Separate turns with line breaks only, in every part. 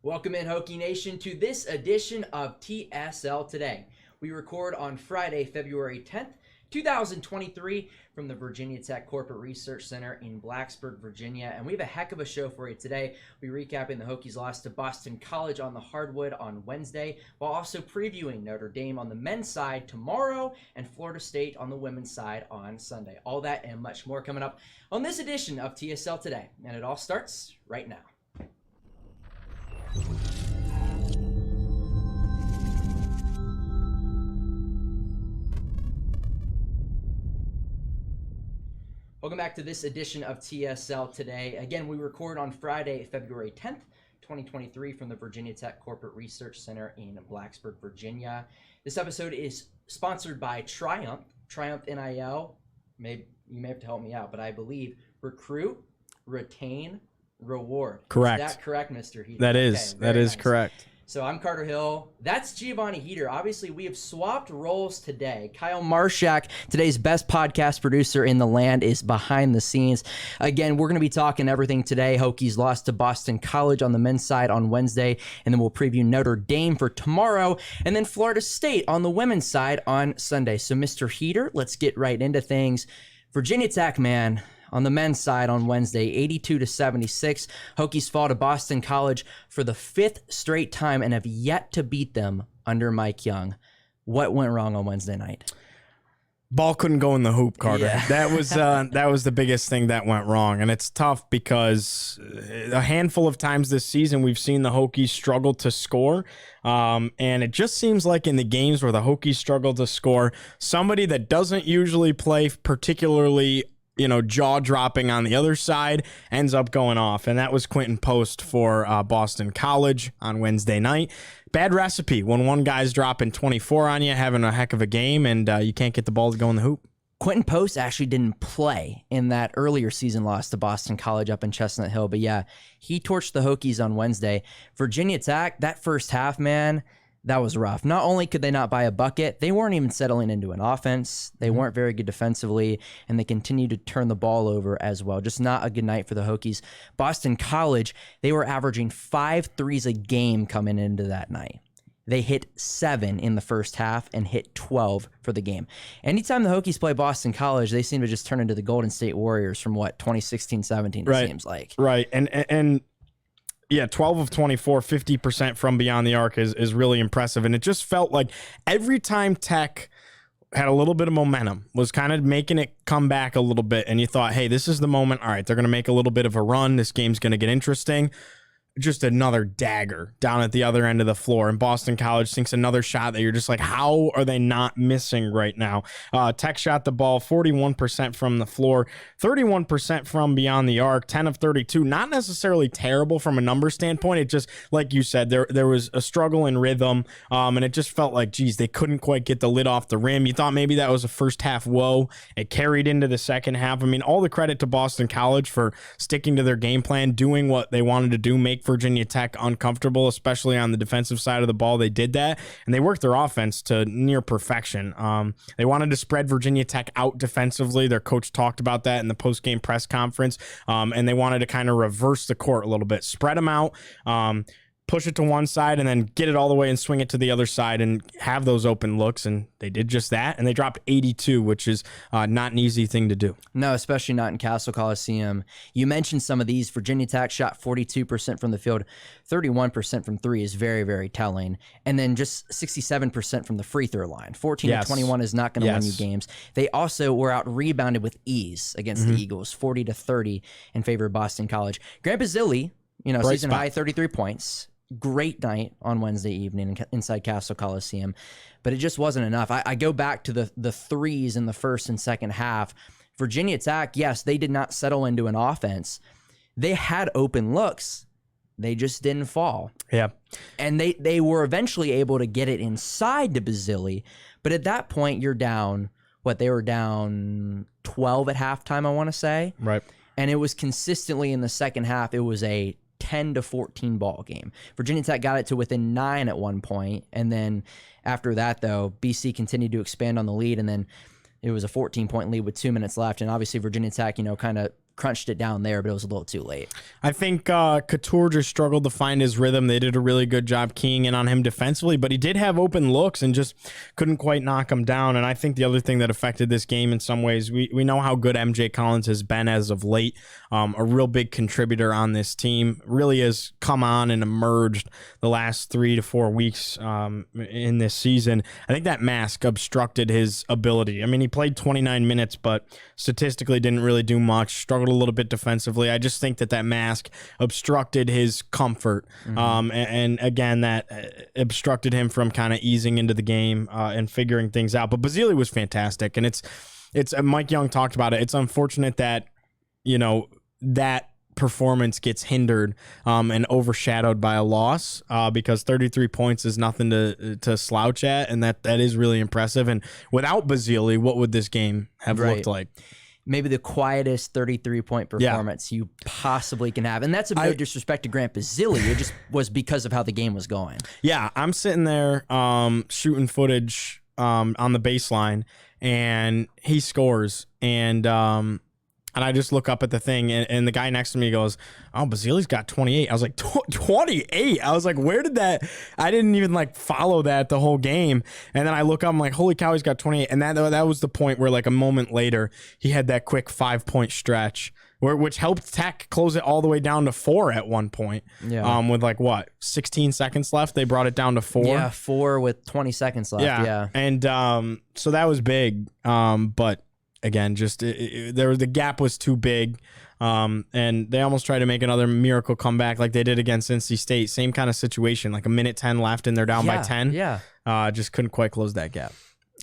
Welcome in, Hokie Nation, to this edition of TSL Today. We record on Friday, February 10th, 2023, from the Virginia Tech Corporate Research Center in Blacksburg, Virginia. And we have a heck of a show for you today. We're recapping the Hokies' loss to Boston College on the hardwood on Wednesday, while also previewing Notre Dame on the men's side tomorrow and Florida State on the women's side on Sunday. All that and much more coming up on this edition of TSL Today. And it all starts right now. Welcome back to this edition of TSL Today. Again, we record on Friday, February 10th, 2023 from the Virginia Tech Corporate Research Center in Blacksburg, Virginia. This episode is sponsored by Triumph NIL. You may have to help me out, but I believe recruit, retain, reward.
Correct.
Is that correct, Mr. Heater?
That is
nice.
correct.
So I'm Carter Hill. That's Giovanni Heater. Obviously, we have swapped roles today. Kyle Marshak, today's best podcast producer in the land, is behind the scenes. Again, we're going to be talking everything today. Hokies lost to Boston College on the men's side on Wednesday, and then we'll preview Notre Dame for tomorrow, and then Florida State on the women's side on Sunday. So, Mr. Heater, let's get right into things. Virginia Tech, man. On the men's side on Wednesday, 82-76, Hokies fall to Boston College for the fifth straight time and have yet to beat them under Mike Young. What went wrong on Wednesday night?
Ball couldn't go in the hoop, Carter.
Yeah.
That was the biggest thing that went wrong, and it's tough because a handful of times this season we've seen the Hokies struggle to score, and it just seems like in the games where the Hokies struggle to score, somebody that doesn't usually play particularly jaw-dropping on the other side ends up going off. And that was Quentin Post for Boston College on Wednesday night. Bad recipe when one guy's dropping 24 on you, having a heck of a game, and you can't get the ball to go in the hoop.
Quentin Post actually didn't play in that earlier season loss to Boston College up in Chestnut Hill. But yeah, he torched the Hokies on Wednesday. Virginia Tech, that first half, man, that was rough. Not only could they not buy a bucket, they weren't even settling into an offense. They weren't very good defensively, and they continued to turn the ball over as well. Just not a good night for the Hokies. Boston College, they were averaging 5 threes a game coming into that night. They hit 7 in the first half and hit 12 for the game. Anytime the Hokies play Boston College, they seem to just turn into the Golden State Warriors from 2016-17, it seems like.
Right, and yeah, 12 of 24, 50% from beyond the arc is really impressive. And it just felt like every time Tech had a little bit of momentum, was kind of making it come back a little bit, and you thought, hey, this is the moment. All right, they're going to make a little bit of a run. This game's going to get interesting. Just another dagger down at the other end of the floor. And Boston College sinks another shot that you're just like, how are they not missing right now? Tech shot the ball 41% from the floor, 31% from beyond the arc, 10 of 32. Not necessarily terrible from a number standpoint. It just, like you said, there was a struggle in rhythm, and it just felt like, geez, they couldn't quite get the lid off the rim. You thought maybe that was a first half woe. It carried into the second half. I mean, all the credit to Boston College for sticking to their game plan, doing what they wanted to do, make Virginia Tech uncomfortable, especially on the defensive side of the ball. They did that, and they worked their offense to near perfection. They wanted to spread Virginia Tech out defensively. Their coach talked about that in the post-game press conference, and they wanted to kind of reverse the court a little bit, spread them out, push it to one side, and then get it all the way and swing it to the other side and have those open looks. And they did just that. And they dropped 82, which is not an easy thing to do.
No, especially not in Castle Coliseum. You mentioned some of these. Virginia Tech shot 42% from the field. 31% from three is very, very telling. And then just 67% from the free throw line. 14-21 is not going to win you games. They also were out rebounded with ease against the Eagles, 40-30 in favor of Boston College. Grant Basile, season high 33 points. Great night on Wednesday evening inside Castle Coliseum, but it just wasn't enough. I go back to the threes in the first and second half. Virginia Tech, yes, they did not settle into an offense. They had open looks. They just didn't fall.
Yeah.
And they were eventually able to get it inside to Basile, but at that point you're down, they were down 12 at halftime, I want to say.
Right.
And it was consistently in the second half, it was a 10-14 ball game. Virginia Tech got it to within 9 at one point, and then after that, though, BC continued to expand on the lead, and then it was a 14-point lead with 2 minutes left, and obviously Virginia Tech, kind of crunched it down there, but it was a little too late.
I think Couture just struggled to find his rhythm. They did a really good job keying in on him defensively, but he did have open looks and just couldn't quite knock him down. And I think the other thing that affected this game in some ways, we know how good MJ Collins has been as of late, a real big contributor on this team, really has come on and emerged the last 3 to 4 weeks in this season. I think that mask obstructed his ability. I mean, he played 29 minutes, but statistically didn't really do much, struggled a little bit defensively. I just think that mask obstructed his comfort. And again, that obstructed him from kind of easing into the game and figuring things out. But Basile was fantastic. And it's Mike Young talked about it. It's unfortunate that, that performance gets hindered and overshadowed by a loss because 33 points is nothing to slouch at, and that is really impressive. And without Basile, what would this game have looked like?
Maybe the quietest 33-point performance you possibly can have. And that's no disrespect to Grant Basile. It just was because of how the game was going. Yeah,
I'm sitting there shooting footage on the baseline, and he scores. And I just look up at the thing, and the guy next to me goes, "Oh, Basile's got 28." I was like, 28? I was like, where did that? I didn't even follow that the whole game. And then I look up, I'm like, holy cow, he's got 28. And that was the point where a moment later, he had that quick 5-point stretch, which helped Tech close it all the way down to 4 at one point.
Yeah.
With 16 seconds left, they brought it down to 4.
Yeah, 4 with 20 seconds left. Yeah.
And so that was big. But again, just the gap was too big, and they almost tried to make another miracle comeback like they did against NC State. Same kind of situation, a minute 10 left, and they're down by 10.
Yeah,
just couldn't quite close that gap.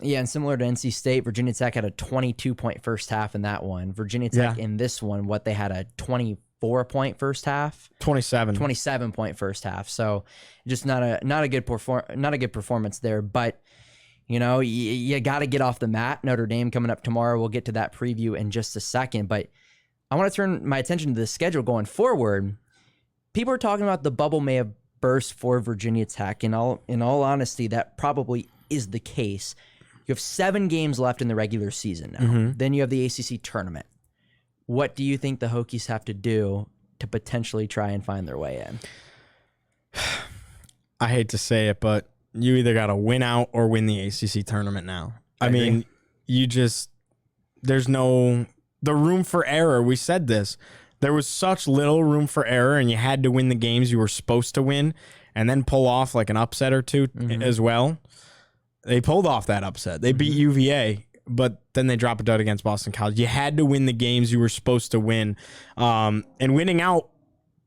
Yeah, and similar to NC State, Virginia Tech had a 22-point first half in that one. Virginia Tech in this one, they had a 24-point first half, 27-point first half. So just not a good performance there, but. You got to get off the mat. Notre Dame coming up tomorrow. We'll get to that preview in just a second. But I want to turn my attention to the schedule going forward. People are talking about the bubble may have burst for Virginia Tech. In all honesty, that probably is the case. You have 7 games left in the regular season now. Then you have the ACC tournament. What do you think the Hokies have to do to potentially try and find their way in?
I hate to say it, but you either got to win out or win the ACC tournament now. I mean, there's the room for error. We said this. There was such little room for error, and you had to win the games you were supposed to win and then pull off an upset or two as well. They pulled off that upset. They beat UVA, but then they drop a dud against Boston College. You had to win the games you were supposed to win. And winning out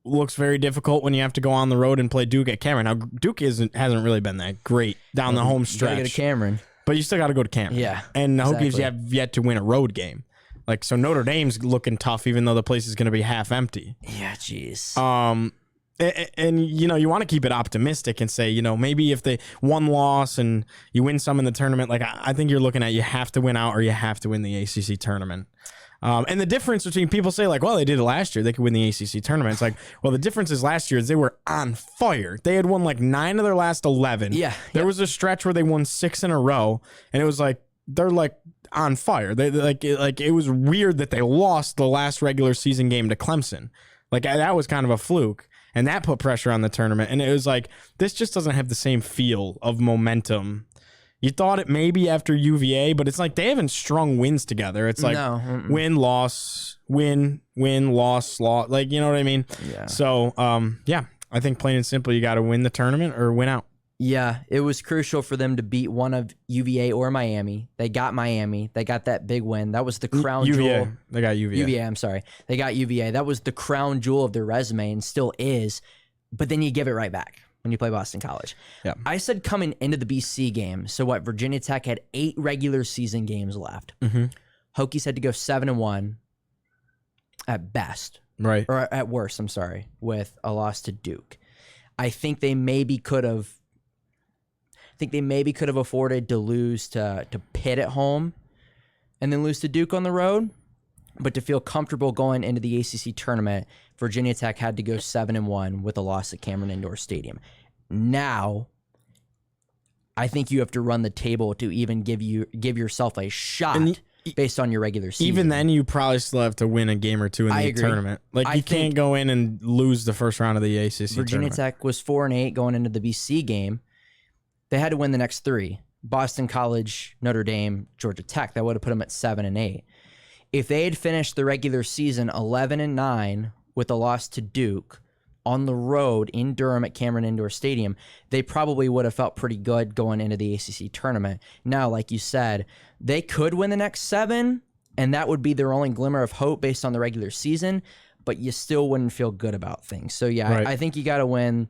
looks very difficult when you have to go on the road and play Duke at Cameron. Now, Duke hasn't really been that great down the home stretch.
You gotta go to Cameron.
But you still got to go to Cameron.
Yeah,
and the Hokies have yet to win a road game. So Notre Dame's looking tough, even though the place is going to be half empty.
Yeah, jeez.
And you want to keep it optimistic and say, maybe if they one loss and you win some in the tournament, I think you're looking at you have to win out or you have to win the ACC tournament. And the difference between people say well, they did it last year, they could win the ACC tournament. It's the difference is last year is they were on fire. They had won 9 of their last 11.
Yeah.
There was a stretch where they won 6 in a row, and it was they're on fire. They it was weird that they lost the last regular season game to Clemson. That was kind of a fluke, and that put pressure on the tournament. And it was this just doesn't have the same feel of momentum. You thought it maybe after UVA, but it's they haven't strung wins together. It's win, loss, win, loss, loss. You know what I mean?
Yeah.
So, I think plain and simple, you got to win the tournament or win out.
Yeah, it was crucial for them to beat one of UVA or Miami. They got Miami. They got that big win. That was the crown jewel.
They got UVA.
UVA, I'm sorry. They got UVA. That was the crown jewel of their resume and still is. But then you give it right back when you play Boston College.
Yeah.
I said coming into the BC game, so Virginia Tech had 8 regular season games left. Hokies had to go 7-1 at best.
Right.
Or at worst, I'm sorry, with a loss to Duke. I think they maybe could have afforded to lose to Pitt at home and then lose to Duke on the road. But to feel comfortable going into the ACC tournament, Virginia Tech had to go 7-1 with a loss at Cameron Indoor Stadium. Now, I think you have to run the table to even give yourself a shot based on your regular season.
Even then, you probably still have to win a game or two in the tournament. Like, you can't go in and lose the first round of the ACC
Virginia
tournament.
Tech was 4-8 going into the BC game. They had to win the next 3. Boston College, Notre Dame, Georgia Tech. That would have put them at 7-8. If they had finished the regular season 11-9 with a loss to Duke on the road in Durham at Cameron Indoor Stadium, they probably would have felt pretty good going into the ACC tournament. Now, like you said, they could win the next 7, and that would be their only glimmer of hope based on the regular season, but you still wouldn't feel good about things. So, yeah,
Right.
I think you got to win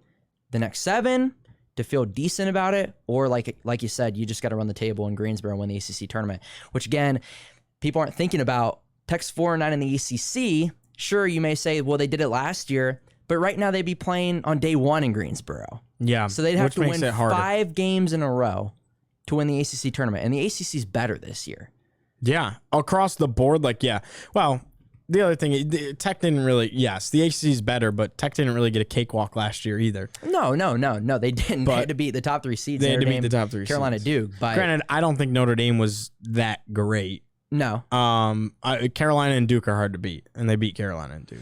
the next 7 to feel decent about it, or like you said, you just got to run the table in Greensboro and win the ACC tournament, which, again, people aren't thinking about. Tech's 4-9 in the ACC. Sure, you may say, well, they did it last year, but right now they'd be playing on day 1 in Greensboro.
Yeah.
So they'd have
which
to
makes
win
it harder.
5 games in a row to win the ACC tournament. And the ACC's better this year.
Yeah. Across the board, like, yeah. Well, the other thing, Tech didn't really, yes, the ACC's better, but Tech didn't really get a cakewalk last year either.
No, they didn't. They had to beat the top 3 seeds.
They had to
Notre
beat the
Dame,
top 3
Carolina,
seeds.
Duke. But
Granted, I don't think Notre Dame was that great.
no,
Carolina and Duke are hard to beat, and they beat Carolina and Duke.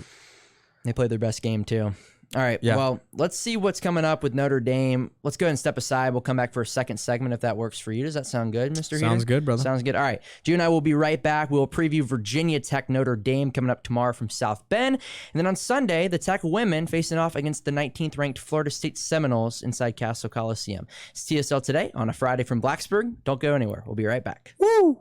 they played their best game too. All right,
Yeah.
well, let's see what's coming up with Notre Dame. Let's go ahead and step aside. We'll come back for a second segment if that works for you. Does that sound good, Mr. Heater?
Sounds good, brother.
Sounds good. All right, Drew and I will be right back. We'll preview Virginia Tech Notre Dame coming up tomorrow from South Bend. And then on Sunday, the Tech women facing off against the 19th ranked Florida State Seminoles inside Castle Coliseum. It's TSL Today on a Friday from Blacksburg. Don't go anywhere. We'll be right back.
Woo!